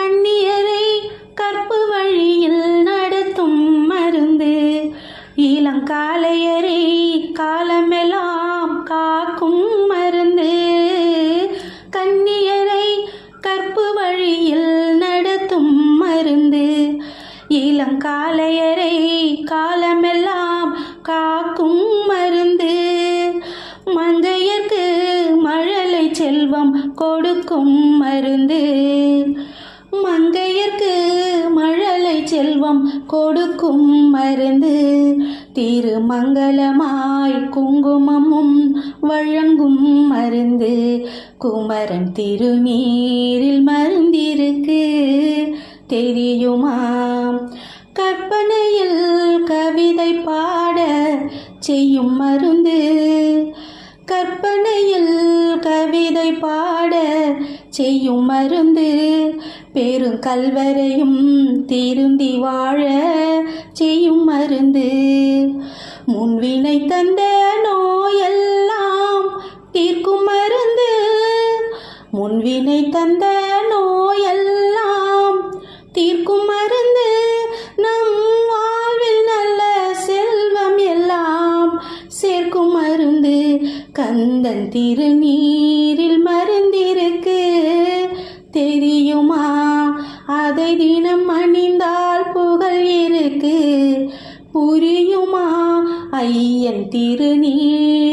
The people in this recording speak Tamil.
கண்ணியரை கற்பு வழியில் நடத்தும் மருந்து, இளங்காளையரை காலமெல்லாம் காக்கும் மருந்து. கண்ணியரை கற்பு வழியில் நடத்தும் மருந்து, இளங்காளையரை காலமெல்லாம் காக்கும் மருந்து. மங்கையர்க்கு மழலை செல்வம் கொடுக்கும் மருந்து, மங்கையர்க்கு மழலை செல்வம் கொடுக்கும் மருந்து. திருமங்கலமாய் குங்குமமும் வழங்கும் மருந்து, குமரன் திருநீரில் மருந்திருக்கு தெரியுமா? கற்பனையில் கவிதை பாட செய்யும் மருந்து, கற்பனையில் கவிதை பாட செய்யும் மருந்து. பெருங்கல்வரையும் திருந்தி வாழ செய்யும் மருந்து. முன்வினை தந்த நோயெல்லாம் தீர்க்கும் மருந்து, முன்வினை தந்த நோயெல்லாம் தீர்க்கும் மருந்து. நம் வாழ்வில் நல்ல செல்வம் எல்லாம் சேர்க்கும் மருந்து. கந்தன் திருநீரில் மருந்திருக்கு தெரியுமா? அதை தினம் அணிந்தால் புகழ் இருக்கு புரியுமா? ஐயன் திருநீர்